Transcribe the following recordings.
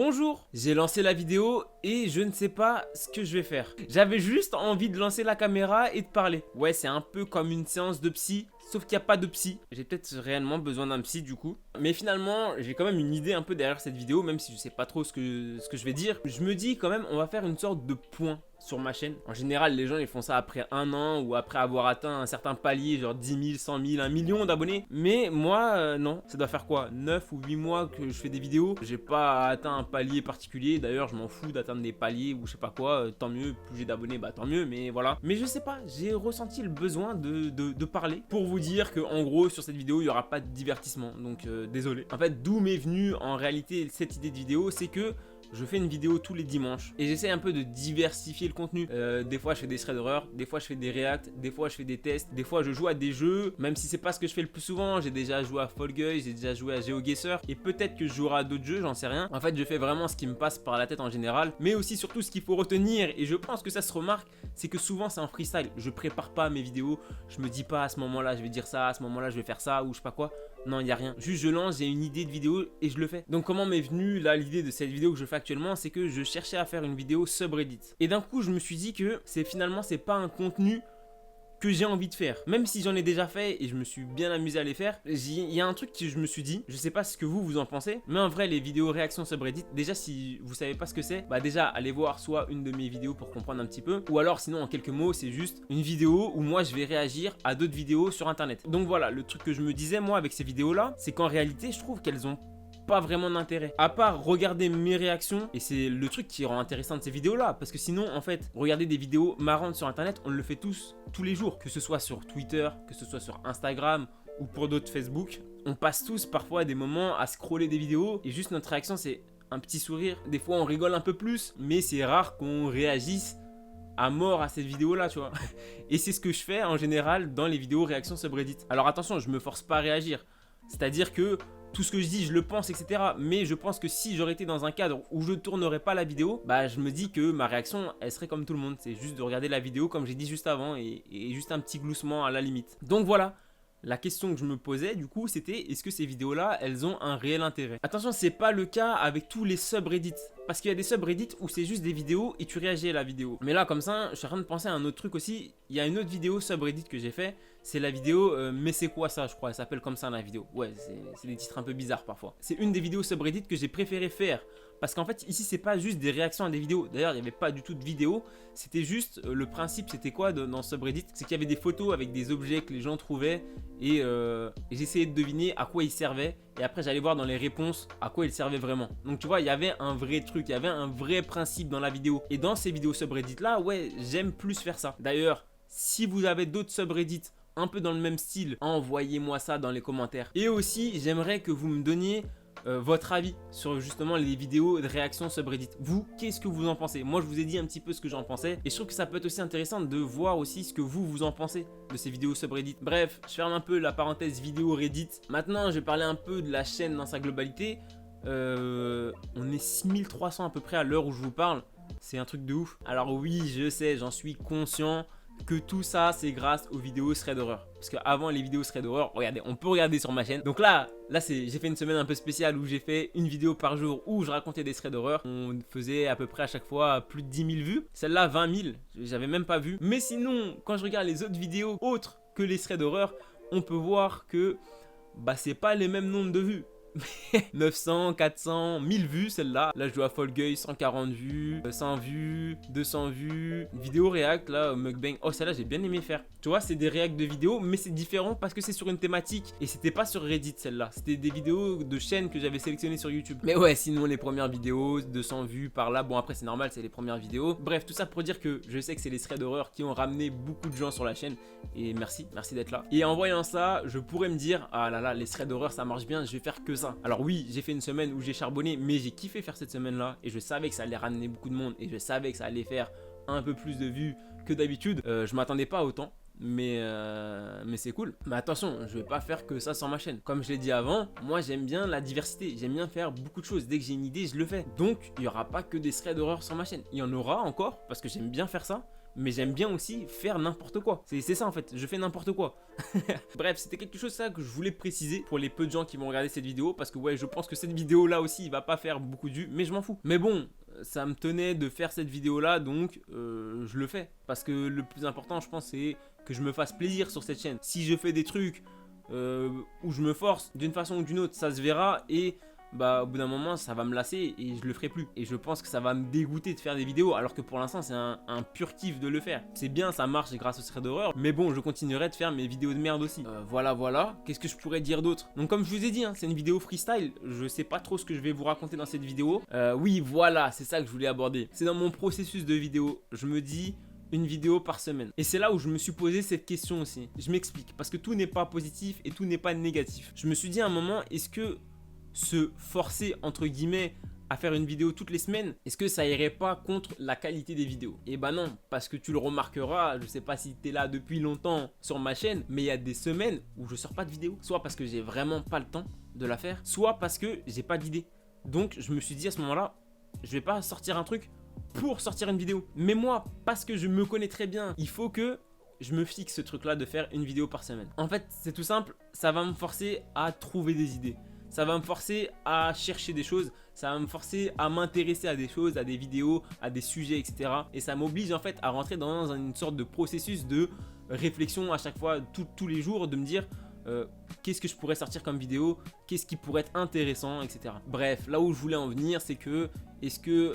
Bonjour, j'ai lancé la vidéo et je ne sais pas ce que je vais faire. J'avais juste envie de lancer la caméra et de parler. Ouais, c'est un peu comme une séance de psy, sauf qu'il n'y a pas de psy. J'ai peut-être réellement besoin d'un psy du coup. Mais finalement, j'ai quand même une idée un peu derrière cette vidéo, même si je sais pas trop ce que je vais dire. Je me dis quand même, on va faire une sorte de point sur ma chaîne. En général, les gens ils font ça après un an ou après avoir atteint un certain palier, genre 10 000, 100 000, 1 million d'abonnés. Mais moi, non. Ça doit faire quoi, 9 ou 8 mois que je fais des vidéos. J'ai pas atteint un palier particulier. D'ailleurs, je m'en fous d'atteindre des paliers ou je sais pas quoi. Tant mieux, plus j'ai d'abonnés, bah tant mieux. Mais voilà. Mais je sais pas, j'ai ressenti le besoin de parler pour vous dire que en gros, sur cette vidéo, il y aura pas de divertissement. Donc, désolé. En fait, d'où m'est venue en réalité cette idée de vidéo, c'est que je fais une vidéo tous les dimanches et j'essaie un peu de diversifier le contenu. Des fois je fais des threads d'horreur, des fois je fais des reacts, des fois je fais des tests, des fois je joue à des jeux, même si c'est pas ce que je fais le plus souvent. J'ai déjà joué à Fall Guys, j'ai déjà joué à GeoGuessr et peut-être que je jouerai à d'autres jeux, j'en sais rien. En fait je fais vraiment ce qui me passe par la tête en général, mais aussi surtout ce qu'il faut retenir, et je pense que ça se remarque, c'est que souvent c'est en freestyle. Je prépare pas mes vidéos, je me dis pas à ce moment là je vais dire ça, à ce moment là je vais faire ça ou je sais pas quoi. Non, il n'y a rien. Juste je lance, j'ai une idée de vidéo et je le fais. Donc comment m'est venue là l'idée de cette vidéo que je fais actuellement, c'est que je cherchais à faire une vidéo subreddit. Et d'un coup je me suis dit que finalement c'est pas un contenu que j'ai envie de faire. Même si j'en ai déjà fait et je me suis bien amusé à les faire, il y a un truc que je me suis dit, je sais pas ce que vous en pensez, mais en vrai les vidéos réactions subreddit, déjà si vous savez pas ce que c'est, bah déjà allez voir soit une de mes vidéos pour comprendre un petit peu, ou alors sinon en quelques mots c'est juste une vidéo où moi je vais réagir à d'autres vidéos sur internet. Donc voilà, le truc que je me disais moi avec ces vidéos là, c'est qu'en réalité je trouve qu'elles ont pas vraiment d'intérêt, à part regarder mes réactions, et c'est le truc qui rend intéressant de ces vidéos là, parce que sinon en fait regarder des vidéos marrantes sur internet, on le fait tous les jours, que ce soit sur Twitter, que ce soit sur Instagram ou pour d'autres Facebook. On passe tous parfois des moments à scroller des vidéos et juste notre réaction c'est un petit sourire. Des fois on rigole un peu plus, mais c'est rare qu'on réagisse à mort à cette vidéo là, tu vois. Et c'est ce que je fais en général dans les vidéos réactions subreddit. Alors attention, je me force pas à réagir, c'est à dire que tout ce que je dis, je le pense, etc. Mais je pense que si j'aurais été dans un cadre où je tournerais pas la vidéo, bah je me dis que ma réaction, elle serait comme tout le monde. C'est juste de regarder la vidéo comme j'ai dit juste avant et juste un petit gloussement à la limite. Donc voilà, la question que je me posais du coup, c'était est-ce que ces vidéos-là, elles ont un réel intérêt? Attention, c'est pas le cas avec tous les subreddits. Parce qu'il y a des subreddits où c'est juste des vidéos et tu réagis à la vidéo. Mais là, comme ça, je suis en train de penser à un autre truc aussi. Il y a une autre vidéo subreddit que j'ai fait. C'est la vidéo mais c'est quoi ça, je crois. Elle s'appelle comme ça la vidéo. Ouais, c'est des titres un peu bizarres parfois. C'est une des vidéos subreddit que j'ai préféré faire. Parce qu'en fait, ici, c'est pas juste des réactions à des vidéos. D'ailleurs, il n'y avait pas du tout de vidéo. C'était juste, le principe, c'était quoi dans subreddit? C'est qu'il y avait des photos avec des objets que les gens trouvaient. Et j'essayais de deviner à quoi ils servaient. Et après, j'allais voir dans les réponses à quoi ils servaient vraiment. Donc, tu vois, il y avait un vrai truc. Il y avait un vrai principe dans la vidéo. Et dans ces vidéos subreddit là, ouais, j'aime plus faire ça. D'ailleurs, si vous avez d'autres subreddits un peu dans le même style, envoyez-moi ça dans les commentaires. Et aussi, j'aimerais que vous me donniez votre avis sur justement les vidéos de réaction subreddit. Vous, qu'est-ce que vous en pensez? Moi, je vous ai dit un petit peu ce que j'en pensais. Et je trouve que ça peut être aussi intéressant de voir aussi ce que vous en pensez de ces vidéos subreddit. Bref, je ferme un peu la parenthèse vidéo Reddit. Maintenant, je vais parler un peu de la chaîne dans sa globalité. On est 6300 à peu près à l'heure où je vous parle. C'est un truc de ouf. Alors oui, je sais, j'en suis conscient que tout ça c'est grâce aux vidéos thread d'horreur. Parce qu'avant les vidéos thread d'horreur, regardez, on peut regarder sur ma chaîne. Donc là j'ai fait une semaine un peu spéciale où j'ai fait une vidéo par jour où je racontais des threads d'horreur. On faisait à peu près à chaque fois plus de 10 000 vues. Celle-là 20 000, j'avais même pas vu. Mais sinon, quand je regarde les autres vidéos autres que les threads d'horreur, on peut voir que bah c'est pas les mêmes nombres de vues. 900, 400, 1000 vues celle-là. Là je joue à Fall Guys, 140 vues, 100 vues, 200 vues. Vidéo react là, mukbang. Oh celle-là j'ai bien aimé faire. Tu vois, c'est des reacts de vidéos, mais c'est différent parce que c'est sur une thématique. Et c'était pas sur Reddit celle-là. C'était des vidéos de chaînes que j'avais sélectionnées sur YouTube. Mais ouais, sinon les premières vidéos, 200 vues par là. Bon après c'est normal, c'est les premières vidéos. Bref, tout ça pour dire que je sais que c'est les threads d'horreur qui ont ramené beaucoup de gens sur la chaîne. Et merci d'être là. Et en voyant ça, je pourrais me dire, ah là là, les threads d'horreur ça marche bien, je vais faire que ça. Alors oui, j'ai fait une semaine où j'ai charbonné, mais j'ai kiffé faire cette semaine-là. Et je savais que ça allait ramener beaucoup de monde. Et je savais que ça allait faire un peu plus de vues que d'habitude. Je m'attendais pas à autant. Mais c'est cool. Mais attention, je vais pas faire que ça sur ma chaîne. Comme je l'ai dit avant, moi j'aime bien la diversité. J'aime bien faire beaucoup de choses. Dès que j'ai une idée, je le fais. Donc il y aura pas que des threads d'horreur sur ma chaîne. Il y en aura encore parce que j'aime bien faire ça. mais j'aime bien aussi faire n'importe quoi. C'est ça en fait, je fais n'importe quoi. Bref, c'était quelque chose ça que je voulais préciser pour les peu de gens qui vont regarder cette vidéo, parce que ouais, je pense que cette vidéo là aussi, il va pas faire beaucoup de vues, mais je m'en fous. Mais bon, ça me tenait de faire cette vidéo là, donc je le fais. Parce que le plus important, je pense, c'est que je me fasse plaisir sur cette chaîne. Si je fais des trucs où je me force d'une façon ou d'une autre, ça se verra, et bah au bout d'un moment ça va me lasser et je le ferai plus. Et je pense que ça va me dégoûter de faire des vidéos, alors que pour l'instant c'est un pur kiff de le faire. C'est bien, ça marche grâce au thread d'horreur, mais bon, je continuerai de faire mes vidéos de merde aussi. Voilà. Qu'est-ce que je pourrais dire d'autre? Donc comme je vous ai dit, hein, c'est une vidéo freestyle. Je sais pas trop ce que je vais vous raconter dans cette vidéo. Oui, voilà, c'est ça que je voulais aborder. C'est dans mon processus de vidéo. Je me dis une vidéo par semaine. Et c'est là où je me suis posé cette question aussi. Je m'explique, parce que tout n'est pas positif et tout n'est pas négatif. Je me suis dit à un moment, est-ce que se forcer entre guillemets à faire une vidéo toutes les semaines, est-ce que ça irait pas contre la qualité des vidéos? Et bah non, parce que tu le remarqueras, je sais pas si t'es là depuis longtemps sur ma chaîne, mais il y a des semaines où je sors pas de vidéo, soit parce que j'ai vraiment pas le temps de la faire, soit parce que j'ai pas d'idée. Donc je me suis dit à ce moment-là, je vais pas sortir un truc pour sortir une vidéo. Mais moi, parce que je me connais très bien, il faut que je me fixe ce truc là de faire une vidéo par semaine. En fait, c'est tout simple, ça va me forcer à trouver des idées. Ça va me forcer à chercher des choses, ça va me forcer à m'intéresser à des choses, à des vidéos, à des sujets, etc. Et ça m'oblige en fait à rentrer dans une sorte de processus de réflexion à chaque fois, tous les jours, de me dire qu'est-ce que je pourrais sortir comme vidéo, qu'est-ce qui pourrait être intéressant, etc. Bref, là où je voulais en venir, c'est que est-ce que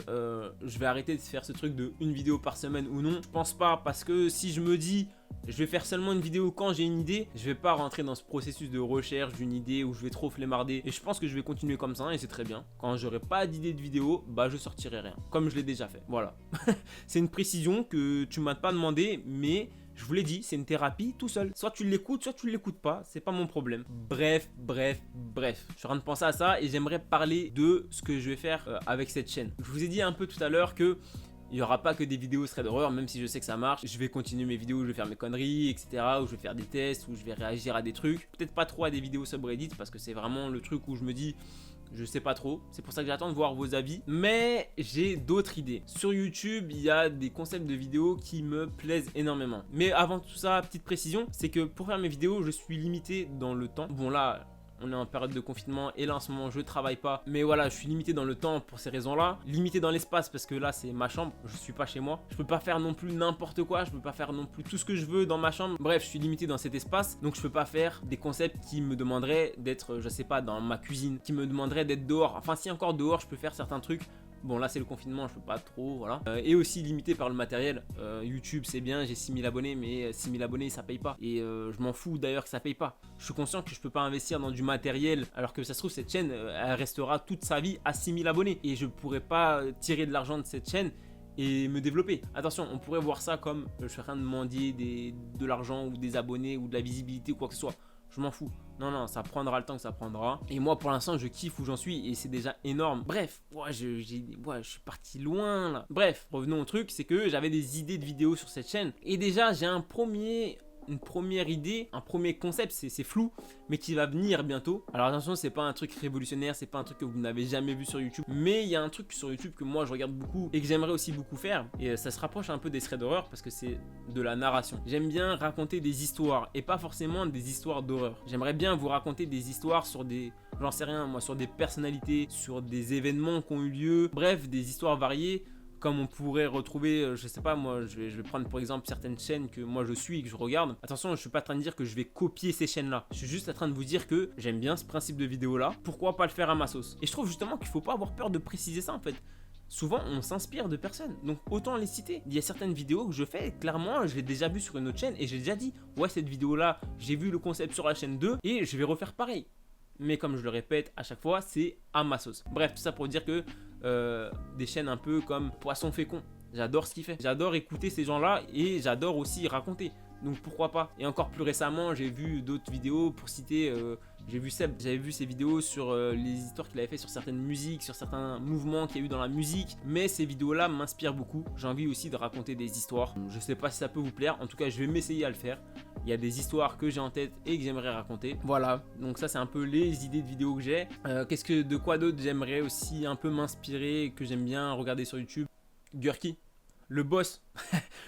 je vais arrêter de faire ce truc de une vidéo par semaine ou non? Je pense pas, parce que si je me dis je vais faire seulement une vidéo quand j'ai une idée, je vais pas rentrer dans ce processus de recherche d'une idée où je vais trop flemmarder. Et je pense que je vais continuer comme ça et c'est très bien. Quand j'aurai pas d'idée de vidéo, bah je sortirai rien, comme je l'ai déjà fait. Voilà. C'est une précision que tu m'as pas demandé, mais je vous l'ai dit, c'est une thérapie tout seul. Soit tu l'écoutes, soit tu l'écoutes pas, c'est pas mon problème. Bref. Je suis en train de penser à ça et j'aimerais parler de ce que je vais faire avec cette chaîne. Je vous ai dit un peu tout à l'heure que il n'y aura pas que des vidéos thread d'horreur, même si je sais que ça marche. Je vais continuer mes vidéos où je vais faire mes conneries, etc. Où je vais faire des tests, où je vais réagir à des trucs. Peut-être pas trop à des vidéos subreddit, parce que c'est vraiment le truc où je me dis je sais pas trop. C'est pour ça que j'attends de voir vos avis. Mais j'ai d'autres idées. Sur YouTube, il y a des concepts de vidéos qui me plaisent énormément. Mais avant tout ça, petite précision, c'est que pour faire mes vidéos, je suis limité dans le temps. Bon là, on est en période de confinement et là en ce moment je travaille pas, mais voilà, je suis limité dans le temps pour ces raisons là, limité dans l'espace parce que là c'est ma chambre, je suis pas chez moi, je peux pas faire non plus n'importe quoi, je peux pas faire non plus tout ce que je veux dans ma chambre, bref, je suis limité dans cet espace, donc je peux pas faire des concepts qui me demanderaient d'être, je sais pas, dans ma cuisine, qui me demanderaient d'être dehors. Enfin, si encore dehors je peux faire certains trucs. Bon là c'est le confinement, je peux pas trop, voilà. Et aussi limité par le matériel. YouTube c'est bien, j'ai 6000 abonnés, mais 6000 abonnés ça paye pas. Et je m'en fous d'ailleurs que ça paye pas. Je suis conscient que je peux pas investir dans du matériel, alors que ça se trouve cette chaîne, elle restera toute sa vie à 6000 abonnés. Et je pourrais pas tirer de l'argent de cette chaîne et me développer. Attention, on pourrait voir ça comme je suis en train de mendier de l'argent ou des abonnés ou de la visibilité ou quoi que ce soit. Je m'en fous. Non, ça prendra le temps que ça prendra. Et moi, pour l'instant, je kiffe où j'en suis et c'est déjà énorme. Bref, je suis parti loin là. Bref, revenons au truc, c'est que j'avais des idées de vidéos sur cette chaîne. Et déjà, j'ai une première idée, un premier concept, c'est flou, mais qui va venir bientôt. Alors attention, c'est pas un truc révolutionnaire, c'est pas un truc que vous n'avez jamais vu sur YouTube, mais il y a un truc sur YouTube que moi je regarde beaucoup et que j'aimerais aussi beaucoup faire, et ça se rapproche un peu des threads d'horreur parce que c'est de la narration. J'aime bien raconter des histoires et pas forcément des histoires d'horreur. J'aimerais bien vous raconter des histoires sur des, j'en sais rien moi, sur des personnalités, sur des événements qui ont eu lieu, bref, des histoires variées. Comme on pourrait retrouver, je sais pas moi, je vais prendre pour exemple certaines chaînes que moi je suis et que je regarde. Attention, je suis pas en train de dire que je vais copier ces chaînes là. Je suis juste en train de vous dire que j'aime bien ce principe de vidéo là. Pourquoi pas le faire à ma sauce? Et je trouve justement qu'il faut pas avoir peur de préciser ça en fait. Souvent on s'inspire de personnes, donc autant les citer. Il y a certaines vidéos que je fais, clairement je l'ai déjà vu sur une autre chaîne et j'ai déjà dit ouais, cette vidéo là, j'ai vu le concept sur la chaîne 2 et je vais refaire pareil. Mais comme je le répète à chaque fois, c'est à ma sauce. Bref, tout ça pour dire que des chaînes un peu comme Poisson Fécond, j'adore ce qu'il fait. J'adore écouter ces gens-là et j'adore aussi raconter. Donc pourquoi pas. Et encore plus récemment, j'ai vu d'autres vidéos pour citer, j'ai vu Seb, j'avais vu ses vidéos sur les histoires qu'il avait fait sur certaines musiques, sur certains mouvements qu'il y a eu dans la musique. Mais ces vidéos-là m'inspirent beaucoup. J'ai envie aussi de raconter des histoires. Je sais pas si ça peut vous plaire, en tout cas je vais m'essayer à le faire. Il y a des histoires que j'ai en tête et que j'aimerais raconter. Voilà, donc ça c'est un peu les idées de vidéos que j'ai. De quoi d'autre j'aimerais aussi un peu m'inspirer, que j'aime bien regarder sur YouTube? Gurki, le boss.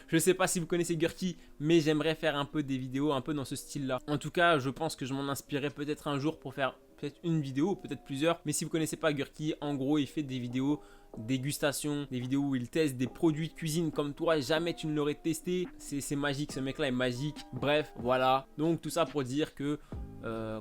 Je sais pas si vous connaissez Gurki, mais j'aimerais faire un peu des vidéos un peu dans ce style-là. En tout cas, je pense que je m'en inspirerai peut-être un jour pour faire peut-être une vidéo, peut-être plusieurs. Mais si vous connaissez pas Gurki, en gros, il fait des vidéos dégustation, des vidéos où il teste des produits de cuisine comme toi, jamais tu ne l'aurais testé. C'est magique, ce mec là est magique. Bref, voilà. Donc tout ça pour dire que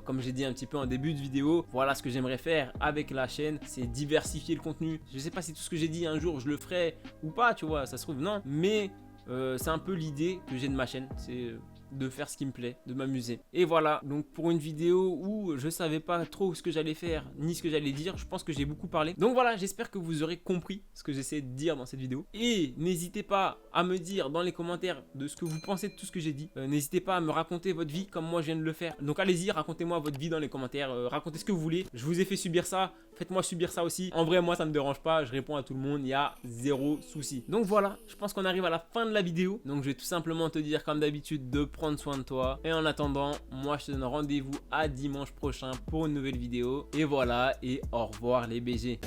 comme j'ai dit un petit peu en début de vidéo, voilà ce que j'aimerais faire avec la chaîne, c'est diversifier le contenu. Je sais pas si tout ce que j'ai dit un jour je le ferai ou pas, tu vois, ça se trouve non, mais c'est un peu l'idée que j'ai de ma chaîne, c'est de faire ce qui me plaît, de m'amuser. Et voilà, donc pour une vidéo où je savais pas trop ce que j'allais faire, ni ce que j'allais dire, je pense que j'ai beaucoup parlé. Donc voilà, j'espère que vous aurez compris ce que j'essaie de dire dans cette vidéo. Et n'hésitez pas à me dire dans les commentaires de ce que vous pensez de tout ce que j'ai dit. N'hésitez pas à me raconter votre vie comme moi je viens de le faire. Donc allez-y, racontez-moi votre vie dans les commentaires, racontez ce que vous voulez. Je vous ai fait subir ça, faites-moi subir ça aussi. En vrai, moi ça me dérange pas, je réponds à tout le monde, il y a zéro souci. Donc voilà, je pense qu'on arrive à la fin de la vidéo. Donc je vais tout simplement te dire comme d'habitude de prendre soin de toi. Et en attendant, moi je te donne rendez-vous à dimanche prochain pour une nouvelle vidéo. Et voilà, et au revoir les BG.